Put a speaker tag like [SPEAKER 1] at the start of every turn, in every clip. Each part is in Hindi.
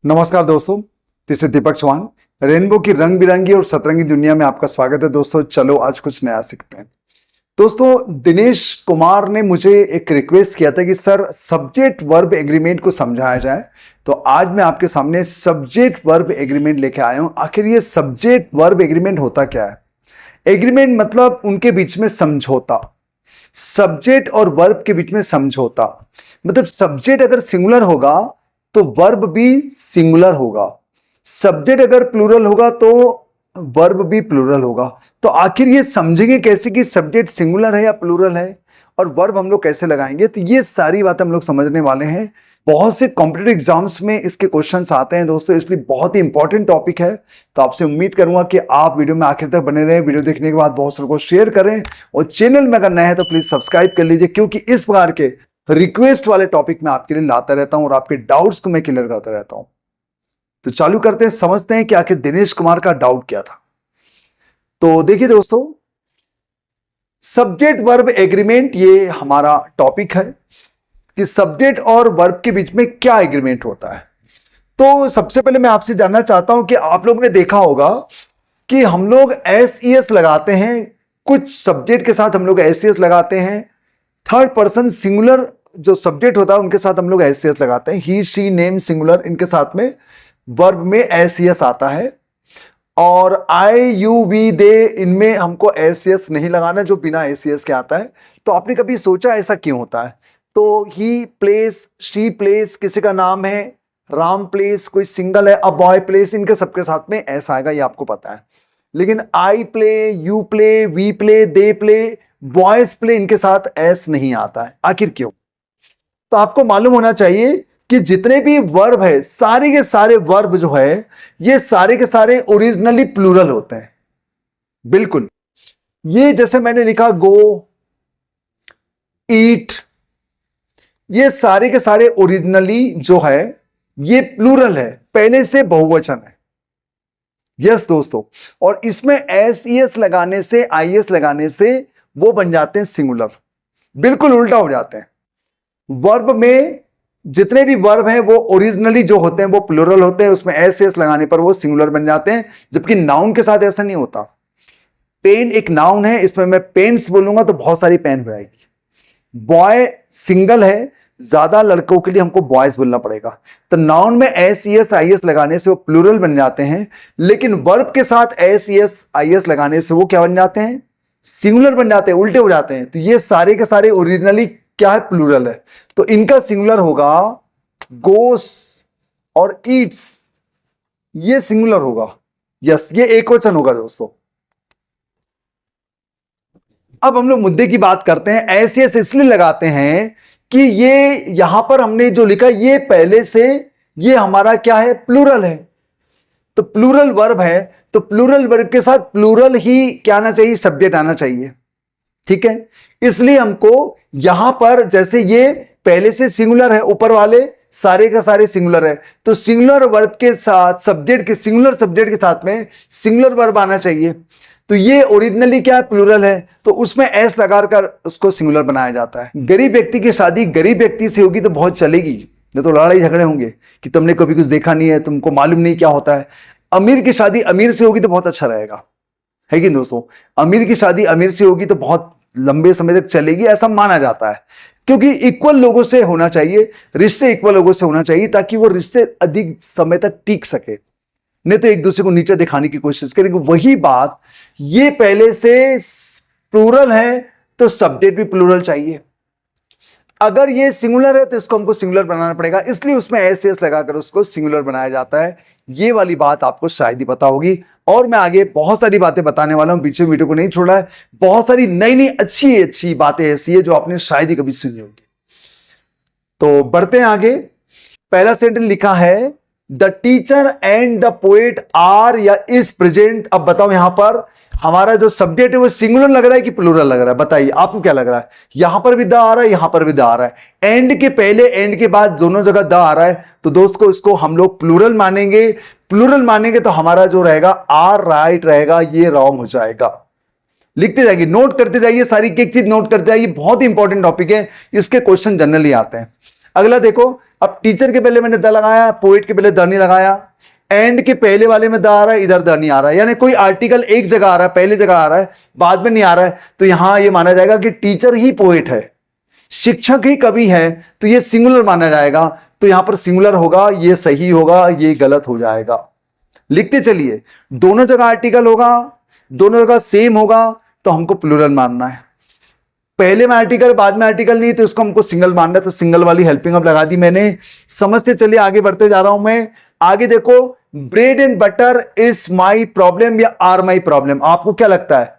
[SPEAKER 1] नमस्कार दोस्तों, this is Deepak Chauhan. Rainbow की रंग बिरंगी और सतरंगी दुनिया में आपका स्वागत है। दोस्तों चलो आज कुछ नया सीखते हैं। दोस्तों दिनेश कुमार ने मुझे एक रिक्वेस्ट किया था कि सर सब्जेक्ट वर्ब एग्रीमेंट को समझाया जाए, तो आज मैं आपके सामने सब्जेक्ट वर्ब एग्रीमेंट लेके आया हूं। आखिर ये सब्जेक्ट वर्ब एग्रीमेंट होता क्या है? एग्रीमेंट मतलब उनके बीच में समझौता, सब्जेक्ट और वर्ब के बीच में समझौता। मतलब सब्जेक्ट अगर सिंगुलर होगा तो वर्ब भी सिंगुलर होगा, सब्जेक्ट अगर प्लूरल होगा तो वर्ब भी प्लूरल होगा। तो आखिर ये समझेंगे कैसे कि सब्जेक्ट सिंगुलर है या प्लूरल है, और वर्ब हम लोग कैसे लगाएंगे, तो ये सारी बातें हम लोग समझने वाले हैं। बहुत से कॉम्पिटिटिव एग्जाम्स में इसके क्वेश्चंस आते हैं दोस्तों, इसलिए बहुत ही इंपॉर्टेंट टॉपिक है। तो आपसे उम्मीद करूंगा कि आप वीडियो में आखिर तक बने रहें। वीडियो देखने के बाद बहुत सारे को शेयर करें, और चैनल में अगर नए हैं तो प्लीज सब्सक्राइब कर लीजिए, क्योंकि इस प्रकार के रिक्वेस्ट वाले टॉपिक मैं आपके लिए लाता रहता हूं और आपके डाउट्स को मैं क्लियर करता रहता हूं। तो चालू करते हैं, समझते हैं कि आखिर दिनेश कुमार का डाउट क्या था। तो देखिए दोस्तों, सब्जेक्ट वर्ब एग्रीमेंट ये हमारा टॉपिक है कि सब्जेक्ट और वर्ब के बीच में क्या एग्रीमेंट होता है। तो सबसे पहले मैं आपसे जानना चाहता हूं कि आप लोग ने देखा होगा कि हम लोग एस लगाते हैं, कुछ सब्जेक्ट के साथ हम लोग एस लगाते हैं। थर्ड पर्सन सिंगुलर जो सब्जेक्ट होता है उनके साथ हम लोग एस लगाते हैं। ही शी नेम सिंगुलर, इनके साथ में वर्ब में एस आता है। और आई यू वी दे, इनमें हमको एस नहीं लगाना, जो बिना एस के आता है। तो आपने कभी सोचा ऐसा क्यों होता है? तो ही प्लेस, शी प्लेस किसी का नाम है, राम प्लेस कोई सिंगल है, अ बॉय प्लेस, इनके सबके साथ में एस आएगा, ये आपको पता है। लेकिन I play, you play, we play, they play, boys play, इनके साथ एस नहीं आता है। आखिर क्यों? तो आपको मालूम होना चाहिए कि जितने भी वर्ब है, सारे के सारे वर्ब जो है, ये सारे के सारे ओरिजिनली प्लूरल होते हैं। बिल्कुल, ये जैसे मैंने लिखा गो, ईट, ये सारे के सारे ओरिजिनली जो है ये प्लूरल है, पहले से बहुवचन है। यस दोस्तों, और इसमें एस लगाने से, आई लगाने से वो बन जाते हैं सिंगुलर। बिल्कुल उल्टा हो जाते हैं। वर्ब में जितने भी वर्ब हैं वो ओरिजिनली जो होते हैं वो प्लूरल होते हैं, उसमें एस लगाने पर वो सिंगुलर बन जाते हैं। जबकि नाउन के साथ ऐसा नहीं होता। पेन एक नाउन है, इसमें मैं पेन्स बोलूंगा तो बहुत सारी पेन हो जाएगी। बॉय सिंगल है, ज्यादा लड़कों के लिए हमको बॉयज बोलना पड़ेगा। तो नाउन में एस आई लगाने से वो प्लूरल बन जाते हैं, लेकिन वर्ब के साथ एस आई लगाने से वो क्या बन जाते हैं? सिंगुलर बन जाते हैं, उल्टे हो जाते हैं। तो ये सारे के सारे ओरिजिनली क्या है? प्लूरल है। तो इनका सिंगुलर होगा गोस और ईट्स, ये सिंगुलर होगा। यस, ये एक वचन होगा दोस्तों। अब हम लोग मुद्दे की बात करते हैं। ऐसे इसलिए लगाते हैं कि ये यहां पर हमने जो लिखा ये पहले से ये हमारा क्या है? प्लूरल है। तो प्लूरल वर्ब है, तो प्लूरल वर्ब के साथ प्लूरल ही क्या आना चाहिए? सब्जेक्ट आना चाहिए। ठीक है, इसलिए हमको यहां पर जैसे ये पहले से सिंगुलर है, ऊपर वाले सारे का सारे सिंगुलर है, तो सिंगुलर वर्ब के साथ सब्जेक्ट के, सिंगुलर सब्जेक्ट के साथ में सिंगुलर वर्ब आना चाहिए। तो ये ओरिजिनली क्या है? प्लूरल है, तो उसमें एस लगाकर उसको सिंगुलर बनाया जाता है। गरीब व्यक्ति की शादी गरीब व्यक्ति से होगी तो बहुत चलेगी, नहीं तो लड़ाई झगड़े होंगे कि तुमने कभी कुछ देखा नहीं है, तुमको मालूम नहीं क्या होता है। अमीर की शादी अमीर से होगी तो बहुत अच्छा रहेगा, है कि दोस्तों? अमीर की शादी अमीर से होगी तो बहुत लंबे समय तक चलेगी, ऐसा माना जाता है। क्योंकि इक्वल लोगों से होना चाहिए, रिश्ते इक्वल लोगों से होना चाहिए, ताकि वो रिश्ते अधिक समय तक टिक सके। नहीं तो एक दूसरे को नीचे दिखाने की कोशिश करेंगे। वही बात, ये पहले से प्लूरल है तो सब्जेक्ट भी प्लूरल चाहिए। अगर ये सिंगुलर है तो इसको हमको सिंगुलर बनाना पड़ेगा, इसलिए उसमें एस लगाकर उसको सिंगुलर बनाया जाता है। ये वाली बात आपको शायद ही पता होगी, और मैं आगे बहुत सारी बातें बताने वाला हूं। बीच में वीडियो को नहीं छोड़ा है, बहुत सारी नई नई अच्छी अच्छी बातें ऐसी है जो आपने शायद ही कभी सुनी होगी। तो बढ़ते हैं आगे। पहला सेंटेंस लिखा है the teacher and the poet are या इज प्रेजेंट। अब बताओ यहां पर हमारा जो सब्जेक्ट है वो सिंगुलर लग रहा है कि प्लूरल लग रहा है? बताइए आपको क्या लग रहा है? यहां पर भी द आ रहा है, यहां पर भी द आ रहा है। एंड के पहले एंड के बाद दोनों जगह द आ रहा है, तो दोस्तों इसको हम लोग प्लूरल मानेंगे। प्लूरल मानेंगे तो हमारा जो रहेगा आर राइट रहेगा, ये रॉन्ग हो जाएगा। लिखते जाइए, नोट करते जाइए, सारी एक चीज नोट करते जाइए, बहुत इंपॉर्टेंट टॉपिक है, इसके क्वेश्चन जनरली आते हैं। अगला देखो, अब टीचर के पहले मैंने द लगाया, पोएट के पहले द नहीं लगाया, एंड के पहले वाले में द आ रहा है, इधर द नहीं आ रहा है, यानी कोई आर्टिकल एक जगह आ रहा है, पहली जगह आ रहा है, बाद में नहीं आ रहा है, तो यहां ये माना जाएगा कि टीचर ही पोएट है, शिक्षक ही कवि है, तो ये सिंगुलर माना जाएगा। तो यहां पर सिंगुलर होगा, ये सही होगा, ये गलत हो जाएगा। लिखते चलिए, दोनों जगह आर्टिकल होगा, दोनों जगह सेम होगा, तो हमको प्लूरल मानना है। पहले में आर्टिकल बाद में आर्टिकल नहीं, तो इसको हमको सिंगल मानना है, तो सिंगल वाली हेल्पिंग अब लगा दी मैंने। समझते चलिए, आगे बढ़ते जा रहा हूं मैं। आगे देखो, bread and butter is my problem या आर माई प्रॉब्लम, आपको क्या लगता है?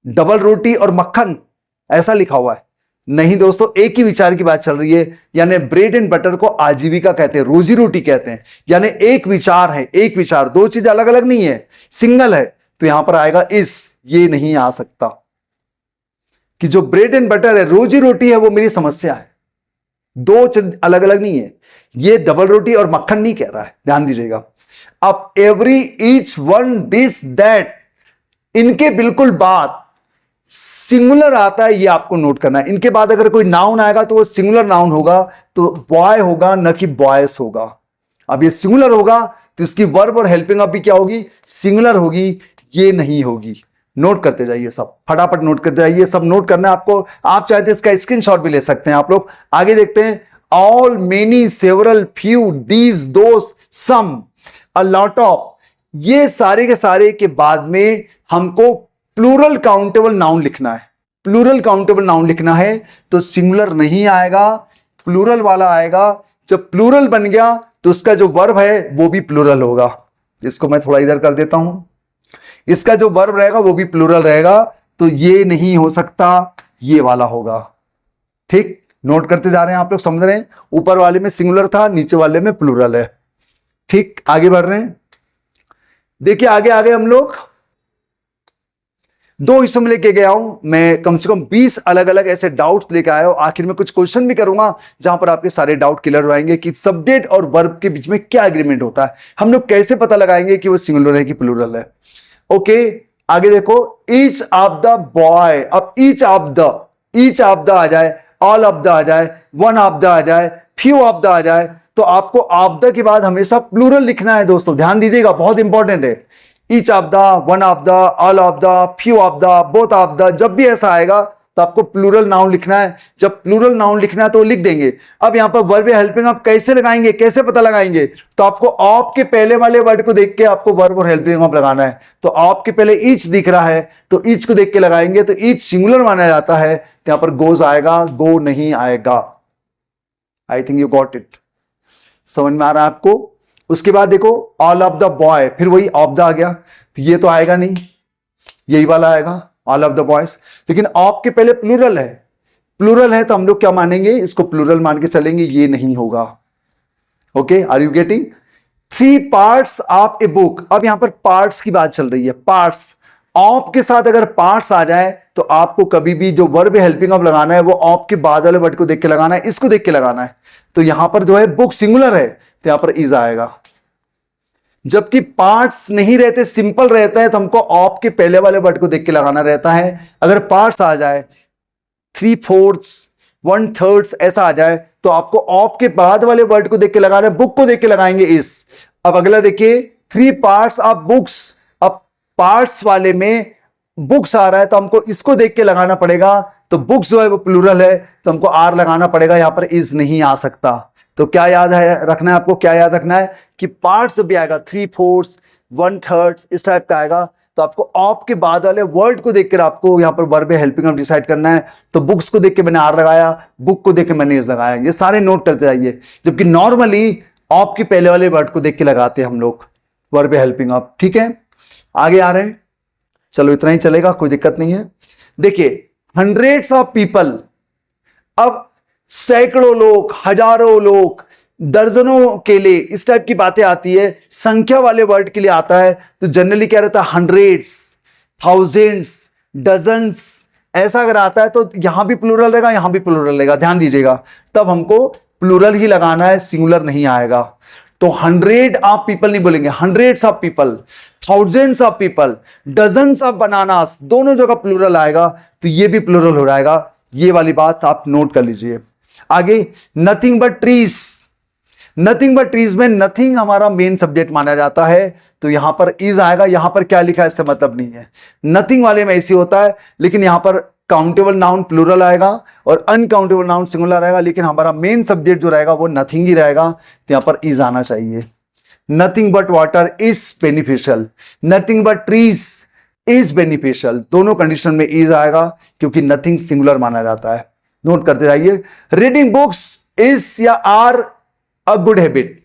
[SPEAKER 1] डबल रोटी और मक्खन ऐसा लिखा हुआ है? नहीं दोस्तों, एक ही विचार की बात चल रही है, यानी ब्रेड एंड बटर को आजीविका कहते हैं, रोजी रोटी कहते हैं, यानी एक विचार है, एक विचार, दो चीज अलग अलग नहीं है, सिंगल है। तो यहां पर आएगा इस, ये नहीं आ सकता कि जो ब्रेड एंड बटर है, रोजी रोटी है, वो मेरी समस्या है, दो चीज अलग अलग नहीं है। ये डबल रोटी और मक्खन नहीं कह रहा है, ध्यान दीजिएगा। अब every each one this that, इनके बिल्कुल बाद सिंगुलर आता है, ये आपको नोट करना है। इनके बाद अगर कोई नाउन आएगा तो वो सिंगुलर नाउन होगा, तो बॉय होगा, न कि बॉयस होगा। अब ये सिंगुलर होगा तो इसकी वर्ब और हेल्पिंग अब भी क्या होगी? सिंगुलर होगी, ये नहीं होगी। नोट करते जाइए, सब फटाफट नोट करते जाइए, सब नोट करना है आपको। आप चाहते हैं इसका स्क्रीनशॉट भी ले सकते हैं आप लोग। आगे देखते हैं, all, many, several, few, these, those, some, a lot of, ये सारे के सारे के बाद में हमको प्लूरल काउंटेबल नाउन लिखना है। प्लूरल काउंटेबल नाउन लिखना है तो सिंगुलर नहीं आएगा, प्लूरल वाला आएगा। जब प्लूरल बन गया तो उसका जो वर्ब है वो भी प्लूरल होगा। इसको मैं थोड़ा इधर कर देता हूं, इसका जो वर्ब रहेगा वो भी प्लूरल रहेगा, तो ये नहीं हो सकता, ये वाला होगा। ठीक, नोट करते जा रहे हैं आप लोग, समझ रहे हैं? ऊपर वाले में सिंगुलर था, नीचे वाले में प्लूरल है। ठीक, आगे बढ़ रहे हैं। देखिए आगे आगे हम लोग दो हिस्सों में लेके गया हूं मैं, कम से कम 20 अलग अलग ऐसे डाउट्स लेके आया हूं। आखिर में कुछ क्वेश्चन भी करूंगा जहां पर आपके सारे डाउट क्लियर हो जाएंगे कि सब्जेक्ट और वर्ब के बीच में क्या एग्रीमेंट होता है, हम लोग कैसे पता लगाएंगे कि वो सिंगुलर है कि प्लूरल है। ओके, आगे देखो, ईच ऑफ द बॉय, अब ईच ऑफ द आ जाए, ऑल ऑफ द आ जाए, वन ऑफ द आ जाए, फ्यू ऑफ द आ जाए, तो आपको ऑफ द के बाद हमेशा प्लूरल लिखना है दोस्तों, ध्यान दीजिएगा, बहुत इंपॉर्टेंट है। Each of the, one of the, all of the, few of the, both of the, जब भी ऐसा आएगा तो आपको प्लूरल नाउन लिखना है। जब प्लूरल नाउन लिखना है तो लिख देंगे। अब यहां पर वर्ब हेल्पिंग आप कैसे लगाएंगे, कैसे पता लगाएंगे? तो आपको ऑफ के पहले वाले वर्ड को देख के आपको वर्ब और हेल्पिंग आप लगाना है। तो ऑफ के पहले ईच दिख रहा है तो ईच को देख के लगाएंगे, तो ईच सिंगुलर माना जाता है, तो यहां पर गोज आएगा, गो नहीं आएगा। I think you got it, समझ में आ रहा है आपको? उसके बाद देखो, ऑल ऑफ द बॉय, फिर वही ऑफ द आ गया, तो ये तो आएगा नहीं, यही वाला आएगा, ऑल ऑफ द बॉयज। लेकिन ऑफ के पहले प्लूरल है, प्लूरल है तो हम लोग क्या मानेंगे? इसको प्लूरल मान के चलेंगे, ये नहीं होगा। Okay, are you getting? 3 parts of a book, अब यहां पर पार्ट्स की बात चल रही है, पार्ट्स। ऑफ के साथ अगर पार्ट्स आ जाए तो आपको कभी भी जो वर्ब हेल्पिंग ऑफ लगाना है वो ऑफ के बाद वाले वर्ड को देख के लगाना है, इसको देख के लगाना है। तो यहां पर जो है बुक सिंगुलर है तो यहां पर इज आएगा। जबकि पार्ट्स नहीं रहते, सिंपल रहता है, तो हमको ऑफ के पहले वाले वर्ड को देख के लगाना रहता है। अगर पार्ट्स आ जाए, 3/4, 1/3 ऐसा आ जाए तो आपको ऑफ के बाद वाले वर्ड को देख के लगाना है, बुक को देख के लगाएंगे इस। अब अगला देखिए, 3 पार्ट्स ऑफ बुक्स, अब पार्ट्स वाले में बुक्स आ रहा है तो हमको इसको देख के लगाना पड़ेगा, तो बुक्स जो है वो प्लूरल है तो हमको आर लगाना पड़ेगा, यहां पर इज नहीं आ सकता। तो क्या याद है रखना है आपको, क्या याद रखना है कि पार्ट्स भी आएगा 3/4, 1/3 इस टाइप का आएगा, तो आपको ऑफ के बाद वाले वर्ड को देखकर आपको यहां पर वर्ब हेल्पिंग ऑफ डिसाइड करना है। तो बुक्स को देख के मैंने आर लगाया, बुक को देख के मैंने इज लगाया, ये सारे नोट करते जाइए। जबकि नॉर्मली ऑफ के पहले वाले वर्ड को देख के लगाते हैं हम लोग वर्ब हेल्पिंग ऑफ। ठीक है, आगे आ रहे हैं, चलो इतना ही चलेगा, कोई दिक्कत नहीं है। देखिए, हंड्रेड्स ऑफ पीपल, अब सैकड़ों लोग, हजारों लोग, दर्जनों के लिए, इस टाइप की बातें आती है। संख्या वाले वर्ड के लिए आता है तो जनरली क्या रहता है? हंड्रेड्स, थाउजेंड्स, डजन्स, ऐसा अगर आता है तो यहां भी प्लूरल रहेगा, यहां भी प्लूरल रहेगा, ध्यान दीजिएगा। तब हमको प्लूरल ही लगाना है, सिंगुलर नहीं आएगा। तो 100 ऑफ पीपल नहीं बोलेंगे, hundreds of people, thousands of people, dozens of bananas, दोनों जगह प्लूरल आएगा तो ये भी प्लूरल हो जाएगा। ये वाली बात आप नोट कर लीजिए। आगे nothing but trees, nothing but trees में नथिंग हमारा मेन सब्जेक्ट माना जाता है, तो यहां पर इज आएगा। यहां पर क्या लिखा है इससे मतलब नहीं है, नथिंग वाले में ऐसी होता है, लेकिन यहां पर काउंटेबल नाउन प्लूरल आएगा और अनकाउंटेबल नाउन सिंगुलर आएगा, लेकिन हमारा मेन सब्जेक्ट जो रहेगा वो नथिंग ही रहेगा, तो यहां पर इज आना चाहिए। Nothing but water is beneficial, nothing but trees is beneficial, दोनों कंडीशन में इज आएगा क्योंकि नथिंग सिंगुलर माना जाता है। नोट करते जाइए। रीडिंग बुक्स इज या आर अ गुड हैबिट,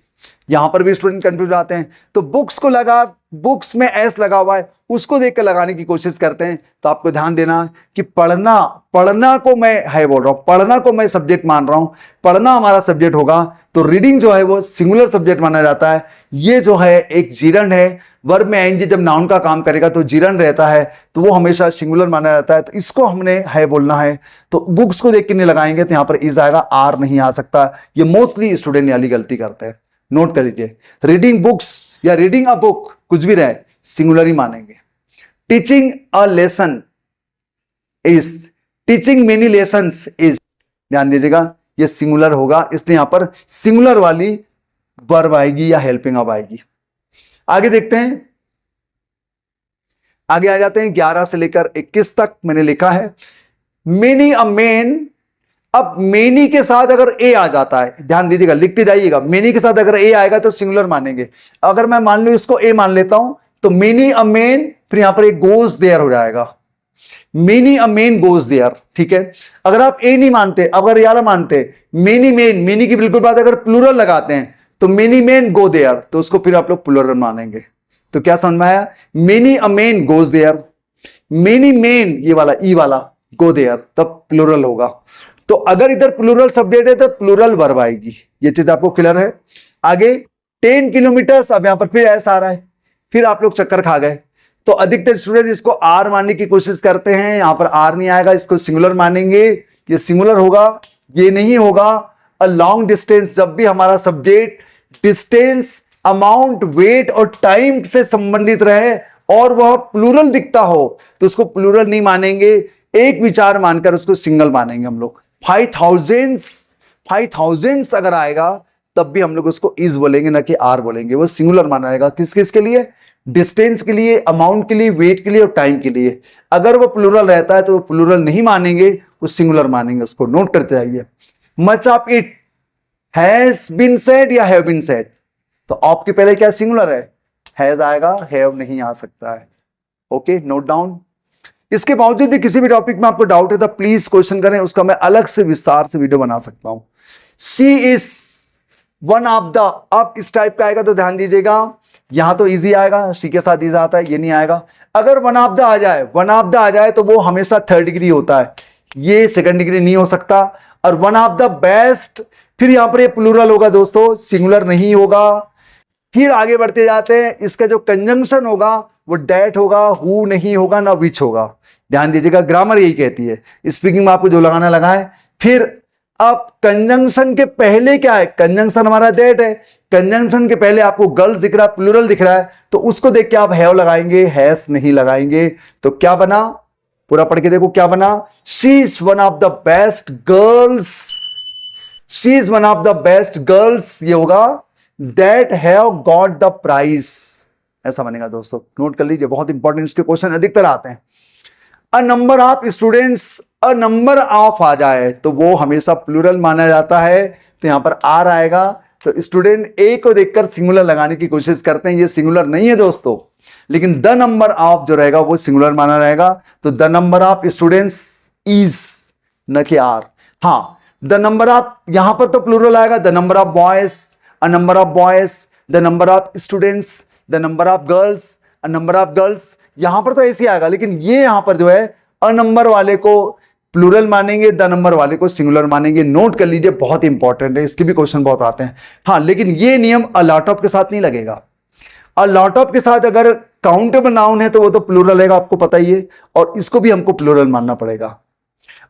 [SPEAKER 1] यहां पर भी स्टूडेंट कंफ्यूज आते हैं, तो बुक्स को लगा, बुक्स में एस लगा हुआ है, उसको देख कर लगाने की कोशिश करते हैं। तो आपको ध्यान देना कि पढ़ना, पढ़ना को मैं है बोल रहा हूं, पढ़ना को मैं सब्जेक्ट मान रहा हूं, पढ़ना हमारा सब्जेक्ट होगा, तो रीडिंग जो है वो सिंगुलर सब्जेक्ट माना जाता है। ये जो है एक जीरंड है, वर्ब में आएंगे जब नाउन का काम करेगा तो जीरंड रहता है, तो वो हमेशा सिंगुलर माना जाता है, तो इसको हमने है बोलना है। तो बुक्स को देख के नहीं लगाएंगे तो यहां पर इज आएगा, आर नहीं आ सकता। ये मोस्टली स्टूडेंट वाली गलती करते हैं, नोट कर लीजिए। रीडिंग बुक्स या रीडिंग अ बुक कुछ भी रहे, सिंगुलर ही मानेंगे। Teaching a lesson is, teaching many lessons is, ध्यान दीजिएगा ये सिंगुलर होगा, इसलिए यहां पर सिंगुलर वाली वर्ब आएगी या हेल्पिंग अब आएगी। आगे देखते हैं, आगे आ जाते हैं 11 से लेकर 21 तक मैंने लिखा है मेनी अ मेन। अब मेनी के साथ अगर ए आ जाता है, ध्यान दीजिएगा, लिखते जाइएगा, मेनी के साथ अगर ए आएगा तो सिंगुलर मानेंगे। अगर मैं मान लू इसको ए मान लेता हूं तो मेनी अ मेन, फिर यहां पर एक गोज देयर हो जाएगा, many a man goes there, ठीक है। अगर आप ए नहीं मानते, अगर यार मानते मेनी मेन, मेनी की बिल्कुल बात, अगर प्लूरल लगाते हैं तो मेनी मेन गो देयर, तो उसको फिर आप लोग प्लूरल मानेंगे। तो क्या समझ में आया, many a man goes there, many men ये वाला ई वाला गो देयर, तब प्लूरल होगा। तो अगर इधर प्लूरल सब्जेक्ट है तो प्लूरल वर्ब आएगी, ये चीज आपको क्लियर है। आगे 10 किलोमीटर, अब यहां पर फिर ऐसा आ रहा है, फिर आप लोग चक्कर खा गए। तो अधिकतर स्टूडेंट इसको आर मानने की कोशिश करते हैं, यहां पर आर नहीं आएगा, इसको सिंगुलर मानेंगे, ये सिंगुलर होगा, ये नहीं होगा। अ लॉन्ग डिस्टेंस, जब भी हमारा सब्जेक्ट डिस्टेंस, अमाउंट, वेट और टाइम से संबंधित रहे और वह प्लूरल दिखता हो तो उसको प्लूरल नहीं मानेंगे, एक विचार मानकर उसको सिंगल मानेंगे हम लोग। 5000 अगर आएगा तब भी हम लोग उसको इज बोलेंगे, ना कि आर बोलेंगे, वो सिंगुलर माना जाएगा। किस किस के लिए, डिस्टेंस के लिए, अमाउंट के लिए, वेट के लिए और टाइम के लिए। अगर वो प्लूरल रहता है तो वो प्लूरल नहीं मानेंगे, वो सिंगुलर मानेंगे, उसको नोट करते जाइए। Much of it has been said या हैव बीन सेड, तो ऑफ के पहले क्या सिंगुलर है, हैज आएगा, हैव नहीं आ सकता है। Okay, note down. इसके बावजूद भी किसी भी टॉपिक में आपको डाउट है तो प्लीज क्वेश्चन करें, उसका मैं अलग से विस्तार से वीडियो बना सकता हूं। She is one of the, अब इस टाइप का आएगा तो ध्यान दीजिएगा, यहां तो इजी आएगा, शी के साथ इज आता है, ये नहीं आएगा। अगर वन ऑफ द आ जाए, वन ऑफ द आ जाए तो वो हमेशा थर्ड डिग्री होता है, ये सेकंड डिग्री नहीं हो सकता। और वन ऑफ द बेस्ट, फिर यहां पर ये प्लूरल होगा दोस्तों, सिंगुलर नहीं होगा। फिर आगे बढ़ते जाते हैं, इसका जो कंजंक्शन होगा वो डेट होगा, हु नहीं होगा, ना विच होगा। ध्यान दीजिएगा, ग्रामर यही कहती है, स्पीकिंग में आपको जो लगाना लगाए। फिर अब कंजंक्शन के पहले क्या है, कंजंक्शन हमारा डेट है, कंजंक्शन के पहले आपको गर्ल्स दिख रहा है, प्लूरल दिख रहा है, तो उसको देख के आप हैव लगाएंगे, हैज नहीं लगाएंगे। तो क्या बना, पूरा पढ़ के देखो क्या बना, she is one of the best girls, she is one of the best girls, ये होगा that have got the prize, ऐसा बनेगा दोस्तों, नोट कर लीजिए, बहुत इंपॉर्टेंट इसके क्वेश्चन अधिकतर आते हैं। A number of students, a number of आ जाए तो वो हमेशा प्लूरल माना जाता है, तो यहां पर आर आएगा। तो स्टूडेंट ए को देखकर सिंगुलर लगाने की कोशिश करते हैं, ये सिंगुलर नहीं है दोस्तों, लेकिन द नंबर ऑफ जो रहेगा वो सिंगुलर माना रहेगा। तो the number of students is, न कि आर। हाँ, द नंबर ऑफ, यहां पर तो प्लूरल आएगा, the number of boys, a number of boys, the number of students, the number of girls, a number of girls, यहां पर तो ऐसे ही आएगा। लेकिन ये यहां पर जो है अ नंबर वाले को प्लूरल मानेंगे, द नंबर वाले को सिंगुलर मानेंगे, नोट कर लीजिए, बहुत इंपॉर्टेंट है, इसके भी क्वेश्चन बहुत आते हैं। हाँ, लेकिन ये नियम अ लॉट ऑफ के साथ नहीं लगेगा। अ लॉट ऑफ के साथ अगर काउंटेबल नाउन है तो वो तो प्लूरल रहेगा, आपको पता ही है, और इसको भी हमको प्लूरल मानना पड़ेगा।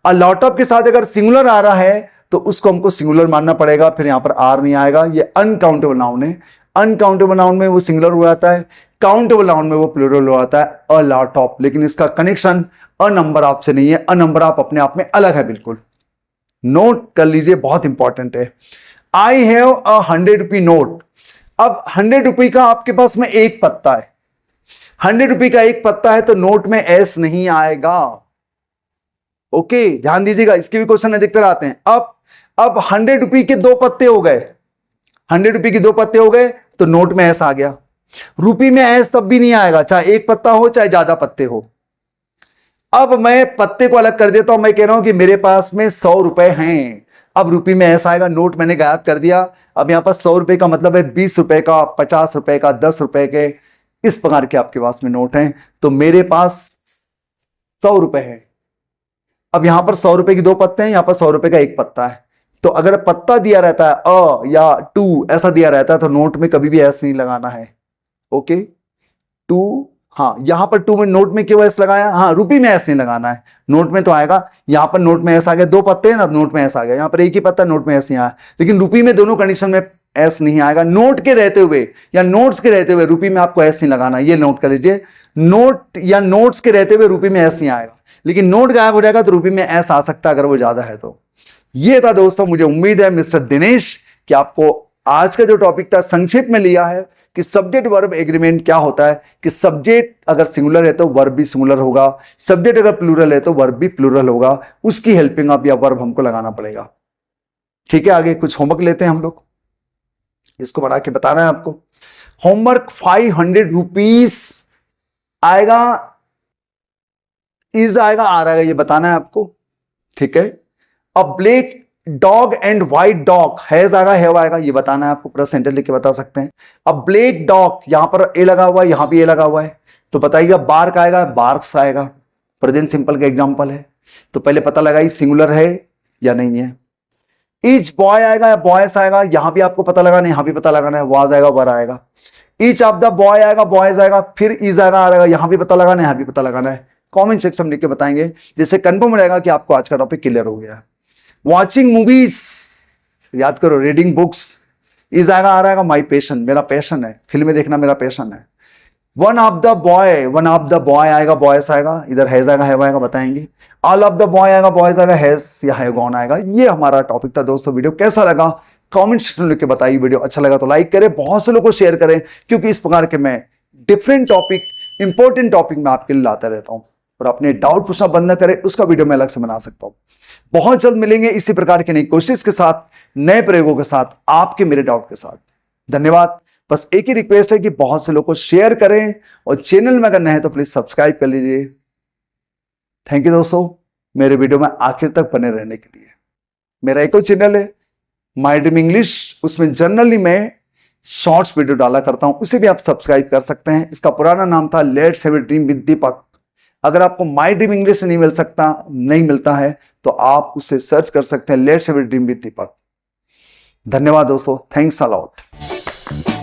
[SPEAKER 1] अ लॉट ऑफ के साथ अगर सिंगुलर आ रहा है तो उसको हमको सिंगुलर मानना पड़ेगा, फिर यहां पर आर नहीं आएगा, ये अनकाउंटेबल नाउन है। अनकाउंटेबल नाउन में वो सिंगुलर हो जाता है, काउंटेबल नाउन में वो प्लूरल हो जाता है, अ लॉट ऑफ। लेकिन इसका कनेक्शन अ नंबर ऑफ से नहीं है, अ नंबर ऑफ अपने आप में अलग है बिल्कुल। नोट कर लीजिए, बहुत इंपॉर्टेंट है। I have a 100 rupee note. अब 100 रुपी का आपके पास में एक पत्ता है, 100 रुपी का एक पत्ता है, तो नोट में एस नहीं आएगा। ओके, ध्यान दीजिएगा, इसके भी क्वेश्चन अधिकतर आते हैं। अब 100 रुपी के दो पत्ते हो गए, 100 रुपी के दो पत्ते हो गए, तो नोट में एस आ गया। रुपी में एस तब भी नहीं आएगा, चाहे एक पत्ता हो चाहे ज्यादा पत्ते हो। अब मैं पत्ते को अलग कर देता हूं, मैं कह रहा हूं कि मेरे पास में 100 रुपए हैं, अब रुपी में ऐसा आएगा, नोट मैंने गायब कर दिया। अब यहां पर 100 रुपए का मतलब है 20 रुपए का, 50 रुपए का, 10 रुपए के, इस प्रकार के आपके पास में नोट हैं। तो मेरे पास 100 रुपए है। अब यहां पर 100 रुपए की दो पत्ते हैं, यहां पर 100 रुपए का एक पत्ता है। तो अगर पत्ता दिया रहता है अ या टू ऐसा दिया रहता है, तो नोट में कभी भी एस नहीं लगाना है। ओके, टू, हाँ यहां पर टू में नोट में क्यों एस लगाया, हाँ रुपी में एस नहीं लगाना है, नोट में तो आएगा। यहां पर नोट में एस आ गया, दो पत्ते हैं ना, नोट में एस आ गया। यहां पर एक ही पत्ता, नोट में एस नहीं आया। लेकिन रुपी में दोनों कंडीशन में एस नहीं आएगा। नोट के रहते हुए या नोट्स के रहते हुए रुपी में आपको एस नहीं लगाना, ये नोट कर लीजिए। नोट या नोट्स के रहते हुए रुपी में एस नहीं आएगा, लेकिन नोट गायब हो जाएगा तो रुपी में एस आ सकता है अगर वो ज्यादा है तो। ये था दोस्तों, मुझे उम्मीद है मिस्टर दिनेश कि आपको आज का जो टॉपिक था संक्षिप्त में लिया है कि सब्जेक्ट वर्ब एग्रीमेंट क्या होता है, कि सब्जेक्ट अगर सिंगुलर है तो वर्ब भी सिंगुलर होगा, सब्जेक्ट अगर प्लूरल है तो वर्ब भी प्लूरल होगा, उसकी हेल्पिंग अप या वर्ब हमको लगाना पड़ेगा। ठीक है, आगे कुछ होमवर्क लेते हैं हम लोग, इसको बना के बताना है आपको। होमवर्क 500 रुपीज आएगा, इज आएगा, आर आएगा, ये बताना है आपको। ठीक है, अ black dog and white dog, has आएगा, हैव आएगा, ये बताना है आपको, पूरा सेंटेंस लिख के बता सकते हैं। अब ब्लैक डॉग, यहां पर ए लगा हुआ है, यहां भी ए लगा हुआ है, तो बताइएगा बार्क आएगा, बार्क्स आएगा, प्रेजेंट सिंपल का एग्जांपल है। तो पहले पता लगाइए सिंगुलर है या नहीं है। ईच बॉय आएगा या बॉयस आएगा, यहां भी आपको पता लगाना है, यहां भी पता लगाना है, वाज आएगा, वर आएगा। ईच ऑफ द बॉय आएगा, बॉयज आएगा, फिर इज आएगा, आ रहेगा, यहां भी पता लगाना है, यहां भी पता लगाना है। कॉमेंट सेक्शन में लिख के बताएंगे, जिससे कंफर्म रहेगा कि आपको आज का टॉपिक क्लियर हो गया है। वॉचिंग मूवीज, याद करो, रीडिंग बुक्स, इज आएगा, आ रहेगा, माई पैशन, मेरा पैशन है, फिल्में देखना मेरा पैशन है। One of the boy, one of the boy आएगा, बॉयस आएगा, इधर हैज आएगा, हैव आएगा, बताएंगे। ऑल ऑफ द बॉय आएगा, बॉयज आएगा, हैज या हैव गॉन आएगा। ये हमारा टॉपिक था दोस्तों। वीडियो कैसा लगा कमेंट सेक्शन में लिख के बताइए। वीडियो अच्छा लगा तो लाइक करें, बहुत से लोगों को शेयर करें, क्योंकि इस प्रकार के मैं डिफरेंट टॉपिक, इंपॉर्टेंट टॉपिक में आपके लिए लाता रहता हूं। और अपने डाउट पूछना बंद न करें, उसका वीडियो मैं अलग से बना सकता हूं। बहुत जल्द मिलेंगे इसी प्रकार की नई कोशिश के साथ, नए प्रयोगों के साथ, आपके मेरे डाउट के साथ। धन्यवाद। बस एक ही रिक्वेस्ट है कि बहुत से लोगों को शेयर करें, और चैनल में अगर नए हैं तो प्लीज सब्सक्राइब कर लीजिए। थैंक यू दोस्तों, मेरे वीडियो में आखिर तक बने रहने के लिए। मेरा एक और चैनल है माय ड्रीम इंग्लिश, उसमें जनरली मैं शॉर्ट्स वीडियो डाला करता हूं, उसे भी आप सब्सक्राइब कर सकते हैं। इसका पुराना नाम था let's have a dream with Deepak. अगर आपको माय ड्रीम इंग्लिश नहीं मिलता है तो आप उसे सर्च कर सकते हैं, let's have a dream with Deepak. धन्यवाद दोस्तों, थैंक्स अ लॉट।